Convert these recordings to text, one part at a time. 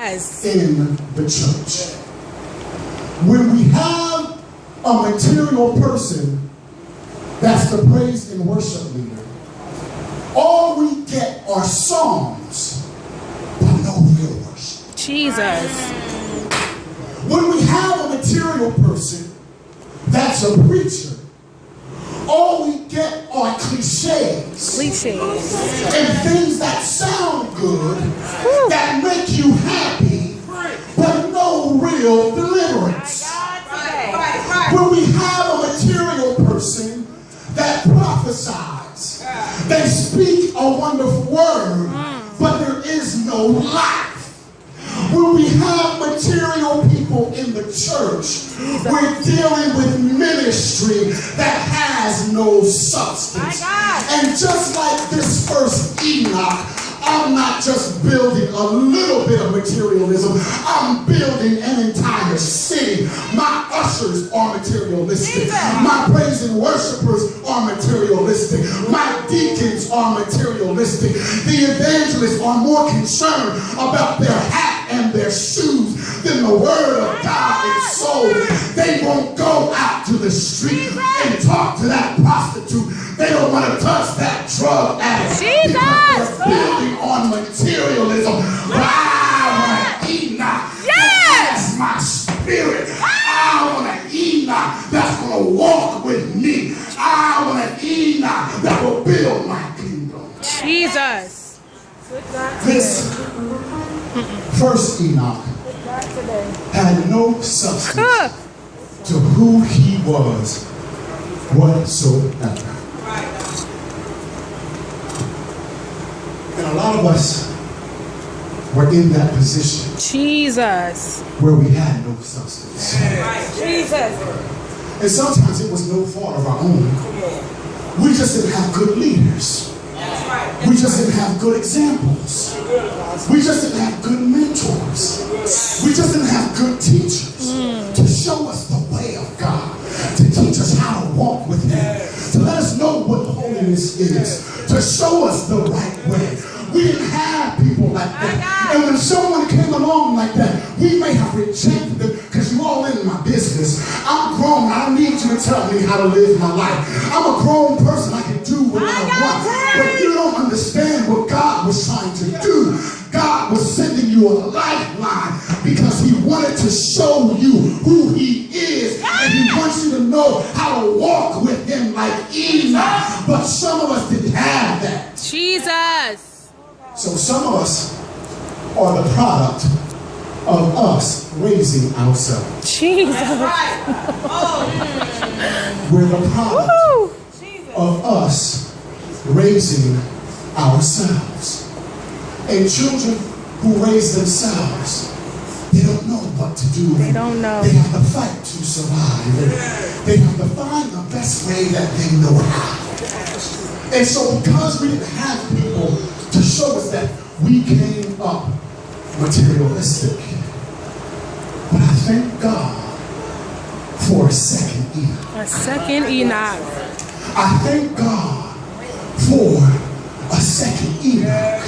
Yes. In the church. When we have a material person that's the praise and worship leader, all we get are songs, but no real worship. Jesus. When we have a material person that's a preacher, all we get are cliches. Cliches. And things that sound good, that make you happy, but no real deliverance. When we have a material person that prophesies, they speak a wonderful word, but there is no life. When we have material people in the church, we're dealing with ministry that has no substance. And just like this first Enoch, I'm not just building a little bit of materialism. I'm building an entire city. My ushers are materialistic. My praise and worshipers are materialistic. My deacons are materialistic. The evangelists are more concerned about their hat and their shoes than the word of God and soul. They won't go out to the street and talk to that prostitute. They don't want to touch that drug addict because they're building on materialism. But I want an Enoch that has my spirit. I want an Enoch that's going to walk with me. I want an Enoch that will build my kingdom. Jesus. This first Enoch had no substance to who he was whatsoever. And a lot of us were in that position. Jesus. Where we had no substance. Jesus. And sometimes it was no fault of our own. We just didn't have good leaders. We just didn't have good examples. We just didn't have good mentors. We just didn't have good teachers to show us the way of God, to teach us how to walk with Him, to let us know what holiness is, to show us the right way. We didn't have people like that. And when someone came along like that, we may have rejected them because you're all in my business. I'm grown. I don't need you to tell me how to live my life. I'm a grown person. I can do what I want. But you don't understand what God was trying to do. God was sending you a lifeline because He wanted to show you who He is. And He wants you to know how to walk with Him like Enoch. But some of us didn't have that. Jesus. So some of us are the product of us raising ourselves. Jesus. We're the product of us raising ourselves. And children who raise themselves, they don't know what to do. They don't know. They have to fight to survive. They have to find the best way that they know how. And so because we didn't have people to show us that, we came up materialistic. But I thank God for a second Enoch. A second Enoch. I thank God for a second Enoch.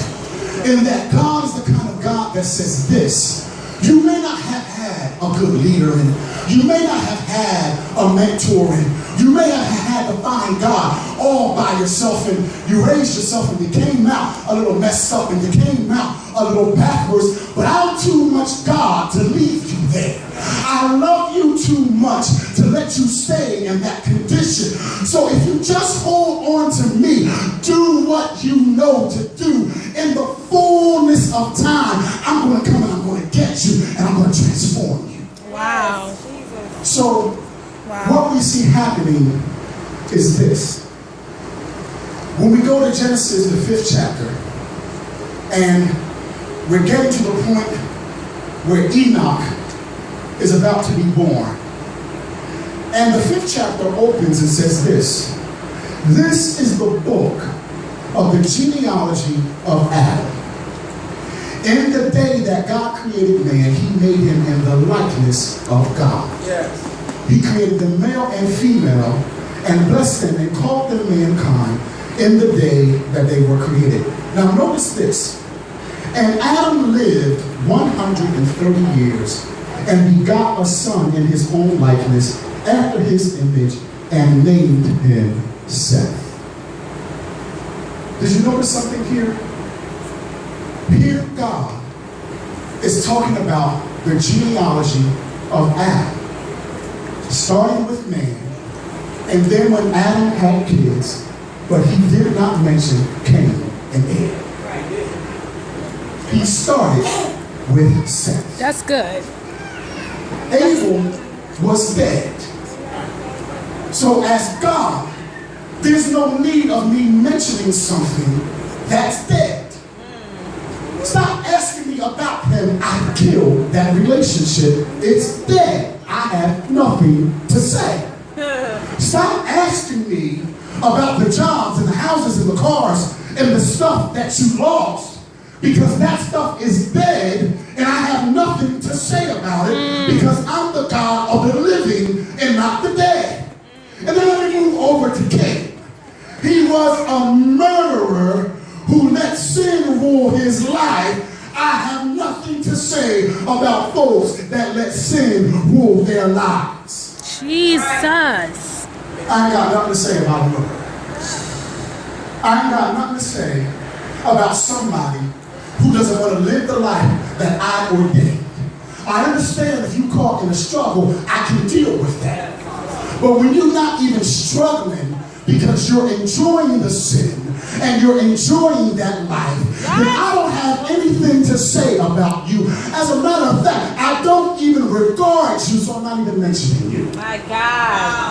In that God is the kind of God that says this: you may not have had a good leader, and you may not have had a mentor, and you may have had to find God all by yourself, and you raised yourself and you came out a little messed up and you came out a little backwards, but I'm too much God to leave you there. I love you too much to let you stay in that condition. So if you just hold on to me, do what you know to do, in the fullness of time, I'm going to come and I'm going to get you and I'm going to transform you. Wow. So what we see happening is this. When we go to Genesis, the 5th chapter, and we're getting to the point where Enoch is about to be born. And the 5th chapter opens and says this: this is the book of the genealogy of Adam. In the day that God created man, He made him in the likeness of God. Yes. He created them male and female and blessed them and called them mankind in the day that they were created. Now notice this. And Adam lived 130 years and begot a son in his own likeness, after his image, and named him Seth. Did you notice something here? Here God is talking about the genealogy of Adam, starting with man, and then when Adam had kids, but he did not mention Cain and Abel. He started with Seth. That's good. Abel was dead. So as God, there's no need of me mentioning something that's dead. Stop asking me about him. I killed that relationship. It's dead. I have nothing to say. Stop asking me about the jobs and the houses and the cars and the stuff that you lost, because that stuff is dead and I have nothing to say about it, because I'm the God of the living and not the dead. And then let me move over to Cain. He was a murderer who let sin rule his life. I have nothing to say about folks that let sin rule their lives. Jesus. I ain't got nothing to say about a murderer. I ain't got nothing to say about somebody who doesn't want to live the life that I ordained. I understand if you caught in a struggle, I can deal with that. But when you're not even struggling because you're enjoying the sin and you're enjoying that life, then I don't have anything to say about you. As a matter of fact, I don't even regard you, so I'm not even mentioning you. My God.